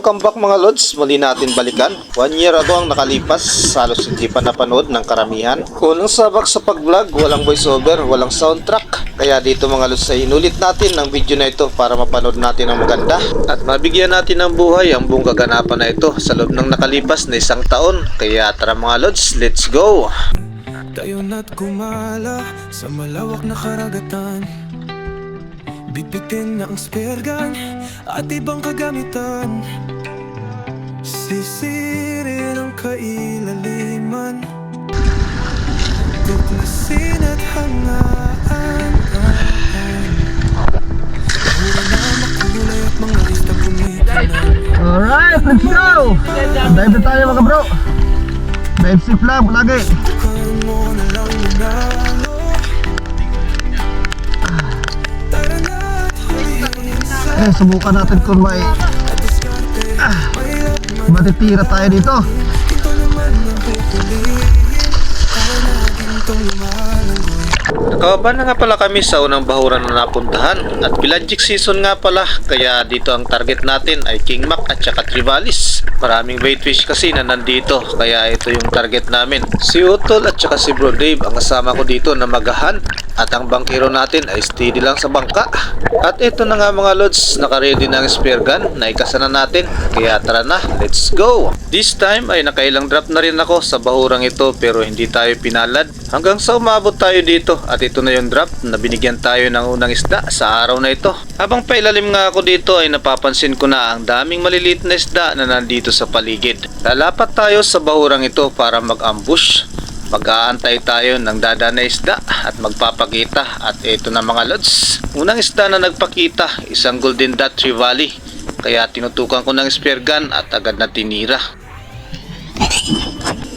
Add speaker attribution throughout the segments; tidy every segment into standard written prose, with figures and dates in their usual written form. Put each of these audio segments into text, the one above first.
Speaker 1: Welcome back mga lods, muli natin balikan. 1 year ago ang nakalipas, halos hindi pa napanood ng karamihan. Unang sabak sa pag-vlog, walang voiceover, walang soundtrack. Kaya dito mga lods ay inulit natin ang video na ito para mapanood natin ang maganda. At mabigyan natin ng buhay ang buong kaganapan na ito sa loob ng nakalipas na 1 taon. Kaya tara mga lods, let's go!
Speaker 2: Tayo na't kumala sa malawak na karagatan. Bitbitin na ang spear gun at ibang kagamitan. Sisirin ang kailaliman, tuklasin at hangaan. Hura na makulay at mga listang kumitanan.
Speaker 3: Alright, let's go! Dive na tayo mga bro. Dive safe lang, lagi.
Speaker 2: Subukan mo na lang manalo. Tara na't hulihin sa
Speaker 3: Subukan natin kung may
Speaker 2: diskarte.
Speaker 3: matitira tayo dito.
Speaker 2: Ito naman ang pupiliin para naging tong lumalanggoy.
Speaker 1: Nakababa na nga pala kami sa unang bahuran na napuntahan at pelagic season nga pala, kaya dito ang target natin ay King Mac at saka Trivalis. Maraming baitfish kasi na nandito, kaya ito yung target namin. Si Utol at saka si Bro Dave ang kasama ko dito na mag-hunt at ang bangkero natin ay steady lang sa bangka. At ito na nga mga lods, naka-ready na ang spear gun na ikasa na natin, kaya tara na, let's go! This time ay nakailang drop na rin ako sa bahurang ito pero hindi tayo pinalad hanggang sa umabot tayo dito. At ito na yung drop na binigyan tayo ng unang isda sa araw na ito. Habang pailalim nga ako dito ay napapansin ko na ang daming maliliit na isda na nandito sa paligid. Lalapat tayo sa bahurang ito para mag-ambush. Mag-aantay tayo ng dada na isda at magpapakita. At ito na mga lods, unang isda na nagpakita, isang golden dot trevally. Kaya tinutukan ko ng spear gun at agad na tinira.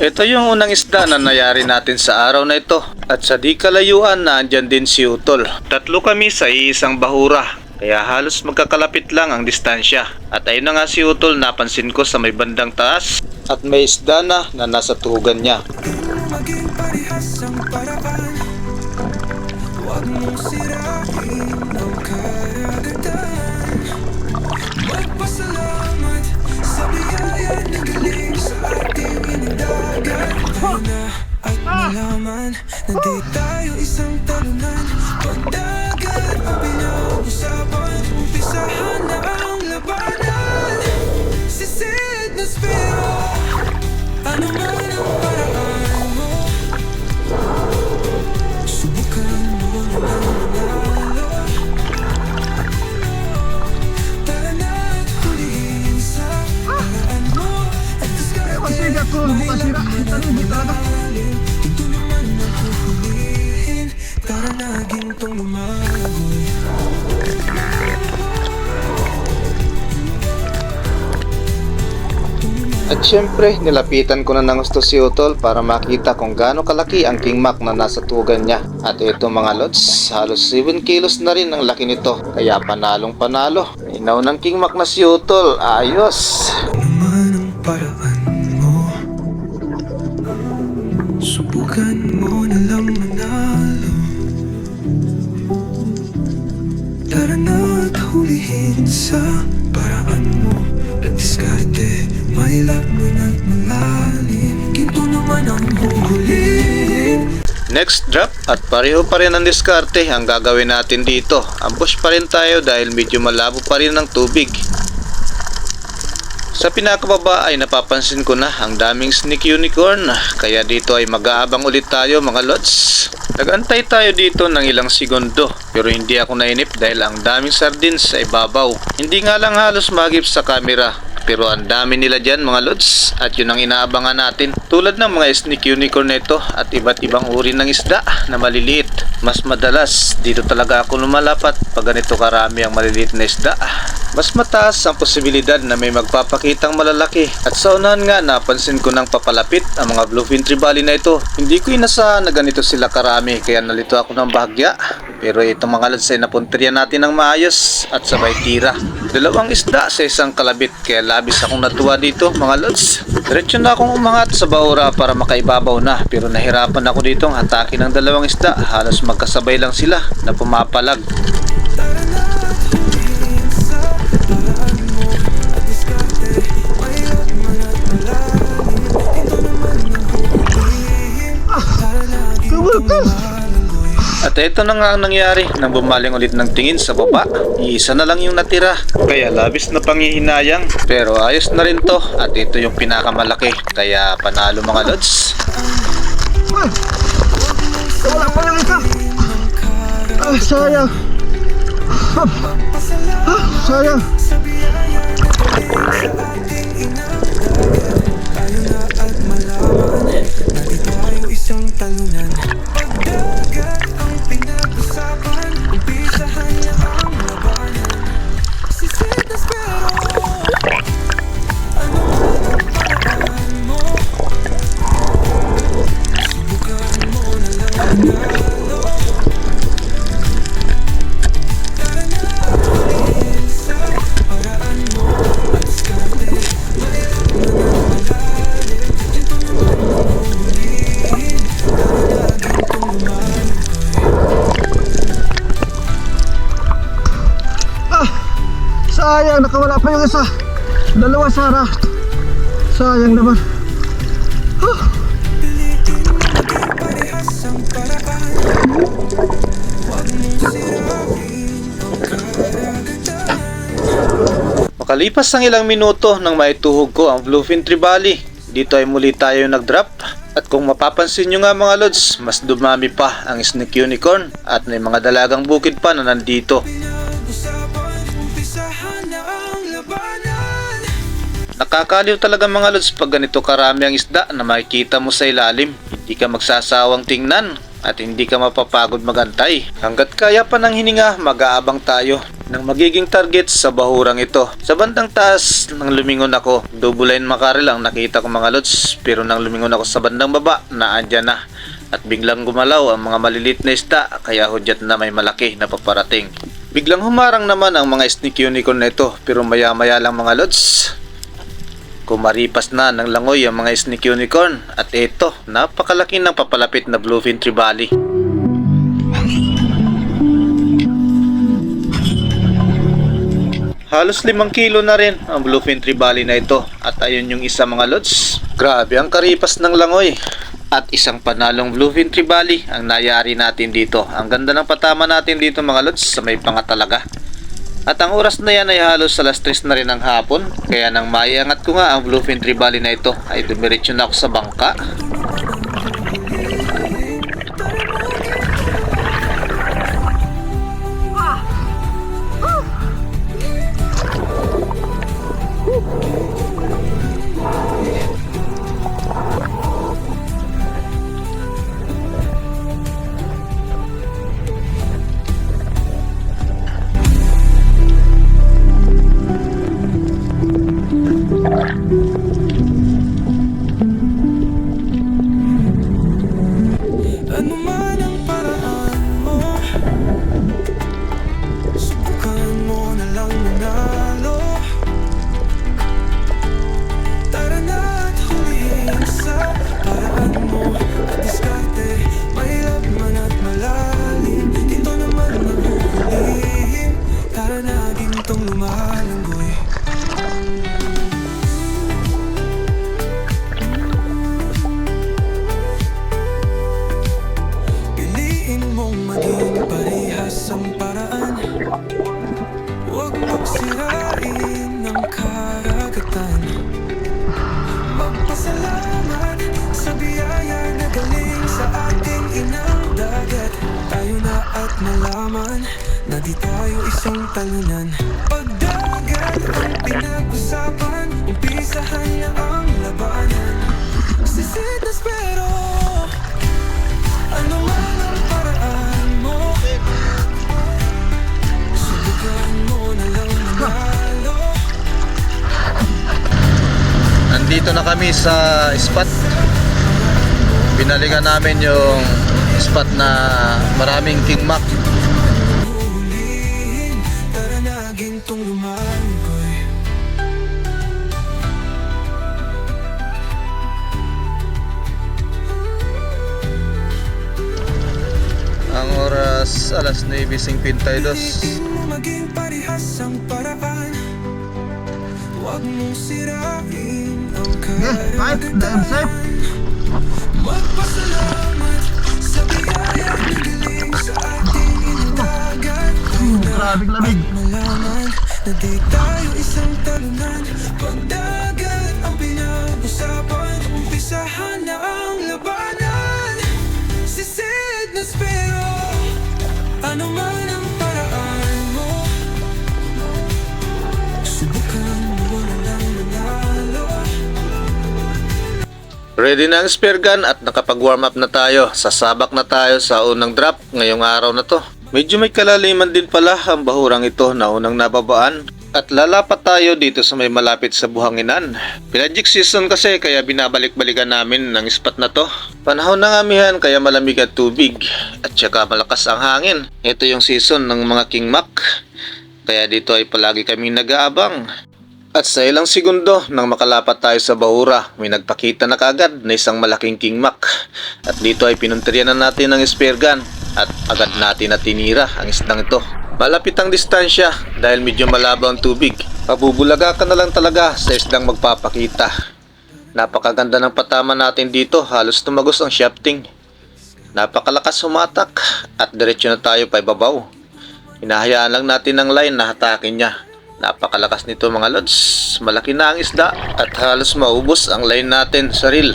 Speaker 1: Ito yung unang isda na nayari natin sa araw na ito. At sa di kalayuan na andyan din si Utol. Tatlo kami sa iisang bahura, kaya halos magkakalapit lang ang distansya. At ayun na nga si Utol, napansin ko sa may bandang taas. At may isda na nasa tuhugan niya.
Speaker 2: Maging parehas ang paraan, huwag mong sirain ang karagatan. Magpasalamat sa biyaya ng galing sa ating inindagan. Tayo na at malaman na di tayo isang talunan. Pagdagat ang pinag-usapan, umpisahan na ang labanan. Sisid na spiro, ano man ang paraan mo, subukan mo na manalo. Tara na't hulihin sa paraan mo at diskarte may laman at malalim. Ito naman ang huhulihin para naging tong lumagoy.
Speaker 1: At syempre, nilapitan ko na ng gusto si Utol para makita kung gaano kalaki ang King Mac na nasa tugan niya. At ito mga lods, halos 7 kilos na rin ang laki nito, kaya panalong panalo. Inaw ng King Mac na si Utol, ayos!
Speaker 2: Naman ang paraan mo, subukan mo na lang manalo. Tara na't hulihin sa paraan mo at diskarte, may laman at malalim. Ginto naman ang huhulihin.
Speaker 1: Next drop at pareho pa rin ang diskarte ang gagawin natin dito. Ambush pa rin tayo dahil medyo malabo pa rin ang tubig. Sa pinakababa ay napapansin ko na ang daming snake unicorn, kaya dito ay mag-aabang ulit tayo mga lods. Nag-antay tayo dito ng ilang segundo pero hindi ako nainip dahil ang daming sardines sa ibabaw. Hindi nga lang halos magip sa camera pero ang dami nila dyan mga lods at yun ang inaabangan natin. Tulad ng mga snake unicorn na ito at iba't ibang uri ng isda na maliliit. Mas madalas dito talaga ako lumalapat pag ganito karami ang maliliit na isda. Mas mataas ang posibilidad na may magpapakitang malalaki. At sa unahan nga napansin ko ng papalapit ang mga bluefin trevally na ito. Hindi ko inasahan na ganito sila karami kaya nalito ako ng bahagya. Pero itong mga lods ay napuntirya natin ng maayos at sabay tira. Dalawang isda sa isang kalabit kaya labis akong natuwa dito mga lods. Diretso na akong umangat sa bahura para makaibabaw na pero nahirapan ako dito ang hatakin ng dalawang isda. Halos magkasabay lang sila na pumapalag.
Speaker 2: Tara na't hulihin sa paraan mo at diskarte,
Speaker 3: Sumulkol!
Speaker 1: At ito na nga ang nangyari nang bumaling ulit ng tingin sa baba. Isa na lang yung natira. Kaya labis na panghihinayang. Pero ayos na rin to. At ito yung pinakamalaki. Kaya panalo mga lods.
Speaker 3: Ay! Wala pa lang isa! Ah, sayang! Sayang!
Speaker 2: Sa biyaya na galing sa ating inadagat. Tayo na at malaman na di tayo isang talunan. Pagdagat ang pinag-usapan, umpisahan niya ang labanan. Sisitas pero ano man ang paraan mo, subukan mo na lang manalo. Tara na ulit sa paraan mo at diskarte. Mayroon na malalim, ito naman ang hulihin. Tara na gintong lumalangoy.
Speaker 3: Sayang! Nakawala pa yung isa! Dalawa, Sarah! Sayang naman!
Speaker 2: Piliin maging parehas ang paraan. Huwag mong sirain ang karagatan.
Speaker 1: Makalipas ang ilang minuto nang maituhog ko ang Bluefin Trevally, dito ay muli tayo nag-drop. At kung mapapansin nyo nga mga lods, mas dumami pa ang Snake Unicorn at may mga dalagang bukid pa na nandito.
Speaker 2: Pinag-usapan, umpisahan na ang labanan.
Speaker 1: Nakakaliw talaga mga lods pag ganito karami ang isda na makikita mo sa ilalim. Hindi ka magsasawang tingnan at hindi ka mapapagod magantay. Hanggat kaya pa ng hininga, mag-aabang tayo ng magiging target sa bahurang ito. Sa bandang taas nang lumingon ako, double line mackerel ang nakita ko mga lods, pero nang lumingon ako sa bandang baba, naandyan na. At biglang gumalaw ang mga malilit na isda, kaya hudyat na may malaki na paparating. Biglang humarang naman ang mga Snake Unicorn na ito, pero maya maya lang mga lods, kumaripas na ng langoy ang mga Snake Unicorn. At ito, napakalaki ng papalapit na Bluefin Trevally. Halos 5 kilo na rin ang Bluefin Trevally na ito. At ayun yung isa mga lods. Grabe ang karipas ng langoy. At isang panalong Bluefin Trevally ang nayari natin dito. Ang ganda ng patama natin dito mga lods, sa may panga talaga. At ang oras na yan ay halos alas 3 na rin ng hapon. Kaya nang maiangat ko nga ang Bluefin Trevally na ito, ay dumiretso na ako sa bangka.
Speaker 2: Ano man ang paraan mo, subukan mo na lang manalo. Tara na at hulihin sa paraan mo at diskarte. Mahirap man at malalim, ito naman ang hulihin. Tara na gintong lumalangoy. Piliin mong maging parehas ang paraan. Huwag mong sirain ang karagatan. Magpasalamat sa biyaya na galing sa ating inang dagat. Tayo na at malaman na di tayo isang talunan. Pagdagat ang pinag-usapan, umpisahan na ang labanan. Sisitas pero ano man ang paraan mo, subukan mo na lang manalo.
Speaker 1: Nandito na kami sa spot. Binalikan namin yung spot na maraming king mac.
Speaker 2: Hulihin, tara na gintong lumalangoy.
Speaker 1: Ang oras alas 9:52.
Speaker 2: Piliin mo maging parehas ang paraan. Huwag mong sirain ang
Speaker 3: Okay, right, I'm safe.
Speaker 2: karagatan. Magpasalamat sa
Speaker 3: lamig-lamig.
Speaker 2: Malaman na di tayo isang talunan. Pagdagat ang pinag-usapan, umpisahan na ang labanan. Sisid na spero, ano man ang paraan mo. Subukan mo na lang manalo.
Speaker 1: Ready na ang spear gun at nakapag-warm up na tayo. Sasabak na tayo sa unang drop ngayong araw na to. Medyo may kalaliman din pala ang bahurang ito na unang nababaan. At lalapat tayo dito sa may malapit sa buhanginan. Pelagic season kasi kaya binabalik-balikan namin ng spot na to. Panahon ng amihan kaya malamig at tubig. At saka malakas ang hangin. Ito yung season ng mga king mac. Kaya dito ay palagi kaming nag-aabang. At sa ilang segundo nang makalapat tayo sa bahura, may nagpakita na kaagad na isang malaking king mac. At dito ay pinunterian na natin ng spear gun at agad natin na tinira ang isdang ito. Malapit ang distansya dahil medyo malabo ang tubig. Pabubulaga ka na lang talaga sa isdang magpapakita. Napakaganda ng patama natin dito, halos tumagos ang shafting. Napakalakas humatak at diretso na tayo pa ibabaw. Hinahayaan lang natin ang line na hatakin niya. Napakalakas nito mga lods. Malaki na ang isda at halos maubos ang line natin sa reel.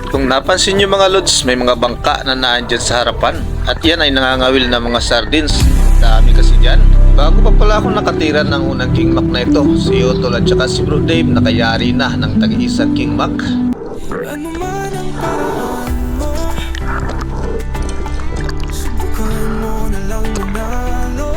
Speaker 1: Kung napansin nyo mga lods, may mga bangka na naandyan sa harapan. At yan ay nangangawil na mga sardines. Dami kasi dyan. Bago pa pala ako nakatira ng unang king mac na ito, si Otol at saka si Bro Dave nakayari na ng tag-iisang king mac.
Speaker 2: Ano man ang paraan mo, subukan mo na lang manalo.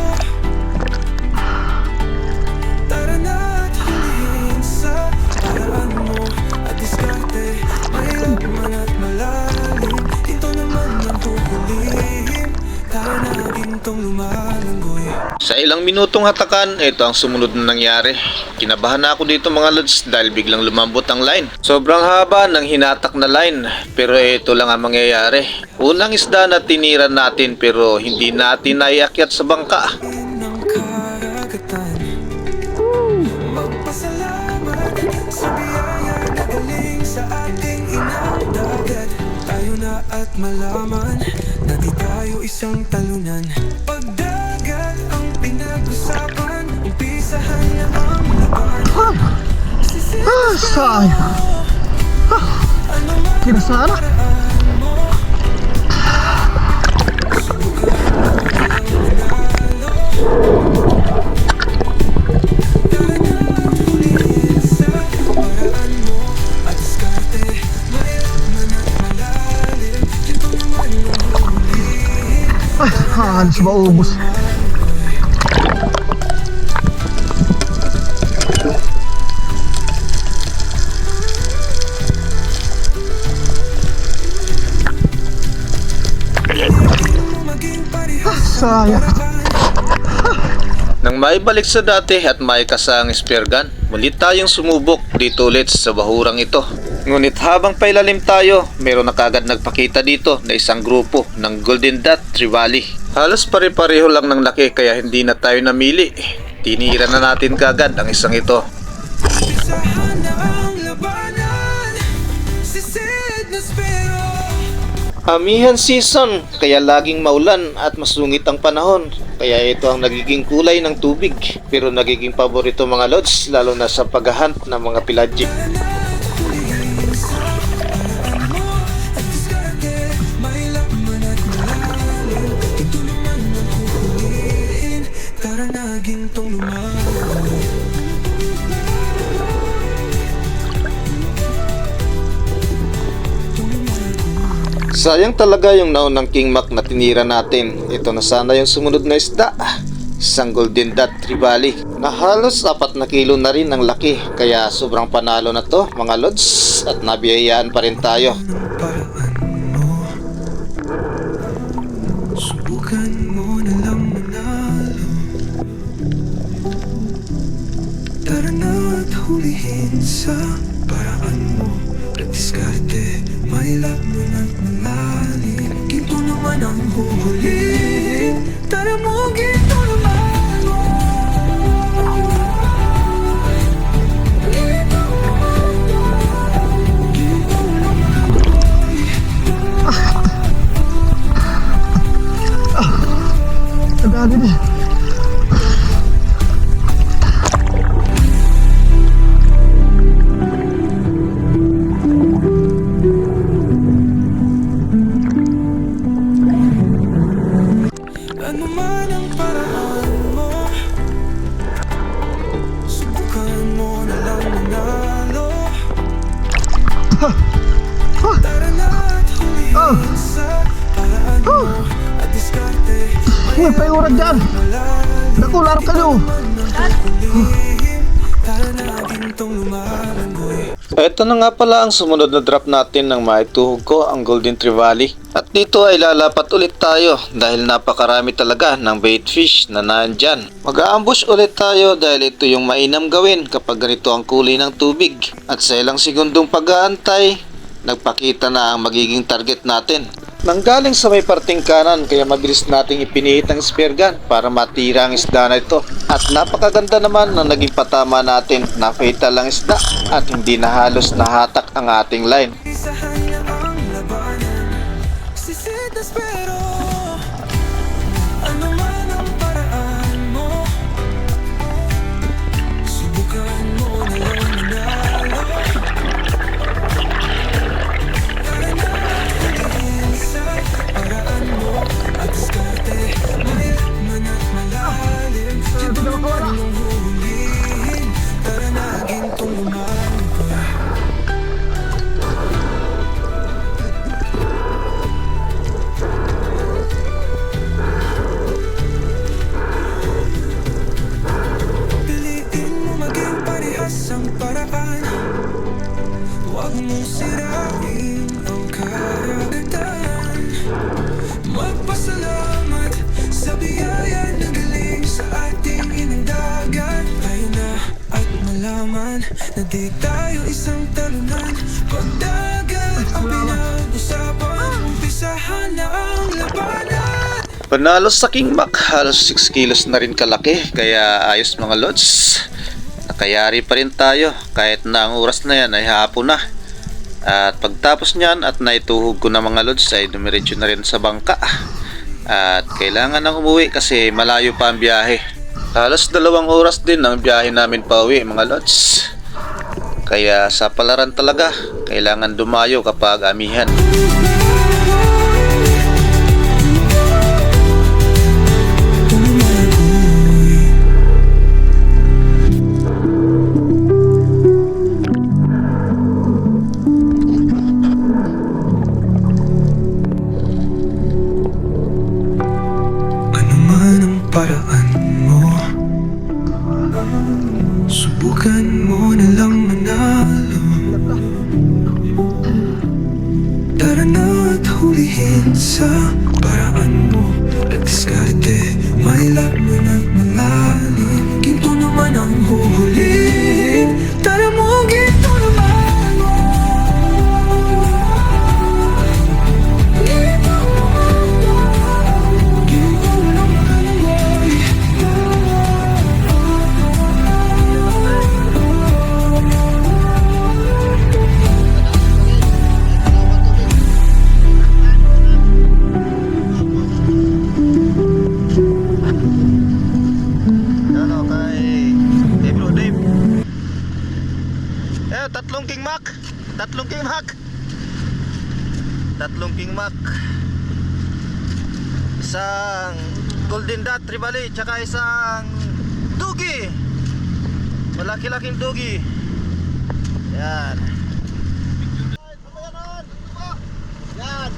Speaker 2: Tara na at hulihin sa paraan mo at diskarte. Mahirap man at malalim, ito naman ang huhulihin. Tara na gintong lumalanggoy.
Speaker 1: Sa ilang minutong hatakan, ito ang sumunod na nangyari. Kinabahan na ako dito mga lods dahil biglang lumambot ang line. Sobrang haba ng hinatak na line, pero ito lang ang mangyayari. Unang isda na tinira natin pero hindi natin naiakyat sa bangka.
Speaker 2: Ng karagatan, magpasalamat sa biyaya na galing sa ating inang dagat. Tayo na at malaman na di tayo isang talunan. Pagdagat ang pinag-usapan, umpisahan na ang labanan. Sisid na
Speaker 3: Sayang.
Speaker 2: ano man
Speaker 3: Kinasara.
Speaker 2: paraan mo. Tara na at hulihin sa paraan mo at diskarte. Mahirap man at malalim, ito naman ang huhulihin.
Speaker 3: Ay, halos maubos.
Speaker 2: Maging parehas
Speaker 3: Sayang.
Speaker 1: Nang maibalik sa dati at maikasa ang spear gun, muli tayong sumubok dito ulit sa bahurang ito. Ngunit habang pailalim tayo, meron na kagad nagpakita dito na isang grupo ng Golden Dot Trevally. Halos pare-pareho lang ng laki kaya hindi na tayo namili. Tinira na natin kagad ang isang ito.
Speaker 2: Umpisahan na ang labanan. Sisid na spero.
Speaker 1: Amihan season, kaya laging maulan at masungit ang panahon. Kaya ito ang nagiging kulay ng tubig. Pero nagiging paborito mga lods, lalo na sa paghahunt ng mga pelagic.
Speaker 2: Hulihin sa paraan mo at diskarte. Mahirap man at malalim, ito naman ang huhulihin. Tara na gintong lumalanggoy.
Speaker 1: Sayang talaga yung naunang king mac na tinira natin. Ito na sana yung sumunod na isda. Isang Golden Dot Trevally na halos 4 na kilo na rin ang laki. Kaya sobrang panalo na to mga lods. At nabiyayaan pa rin tayo.
Speaker 2: Paraan mo, subukan mo na lang manalo. Tara na at hulihin sa paraan mo at diskarte. Mahirap man at malalim, ginto naman ang huhulihin. Tara mo, ginto naman mo. Ginto naman mo.
Speaker 3: May payuran dyan. Naku, laro kayo.
Speaker 2: Tara na gintong lumaban, boy.
Speaker 1: Ito na nga pala ang sumunod na drop natin ng maituhog ko, ang Golden Trevally. At dito ay lalapat ulit tayo dahil napakarami talaga ng bait fish na nandyan. Mag-aambush ulit tayo dahil ito yung mainam gawin kapag ganito ang kulay ng tubig. At sa ilang segundong pag-aantay, nagpakita na ang magiging target natin. Nanggaling sa may parting kanan kaya mabilis nating ipinihit ang spear gun para matira ang isda na ito. At napakaganda naman na naging patama natin na fatal ang isda at hindi na halos nahatak ang ating line.
Speaker 2: Isahan na ang labanan. Sisitas pero ano man ang paraan mo, subukan mo na lang manalo. Tara na tingin sa paraan mo at diskarte. May laman at malalim. Subukan mong huhulihin. Tara na gintong lumaban. Piliin mo maging parehas ang paraan. Huwag mong sirain ang karagatan. Magpasalamat sa biyaya na galing sa ating inang dagat. Tayo na at malaman na di tayo isang talunan. Pagdagat ang pinag-usapan, umpisahan na ang labanan.
Speaker 1: Panalo sa King Mac, halos 6 kilos na rin kalaki, kaya ayos mga lods. Nakayari pa rin tayo kahit na ang oras na yan ay hapon na. At pagtapos niyan at naituhog ko na mga lods ay dumiretso na rin sa bangka. At kailangan nang umuwi kasi malayo pa ang biyahe. Halos 2 oras din ang biyahe namin pa uwi mga lods. Kaya sa palaran talaga, kailangan dumayo kapag amihan.
Speaker 2: Ano man ang paraan mo, subukan mo na lang manalo. Tara na at hulihin sa paraan mo at diskarte. May laman at malalim. Ginto naman ang huhulihin. Tara mo, ginto naman mo. Ginto naman mo. Ginto naman mo.
Speaker 1: Ano kay Bro Dave? Tatlong King Mac. Tatlong King Mac. Tatlong King Mac. Isang Golden Dot Trevally tsaka isang Dugi. Malaki-laking Dugi. Yan. Yan.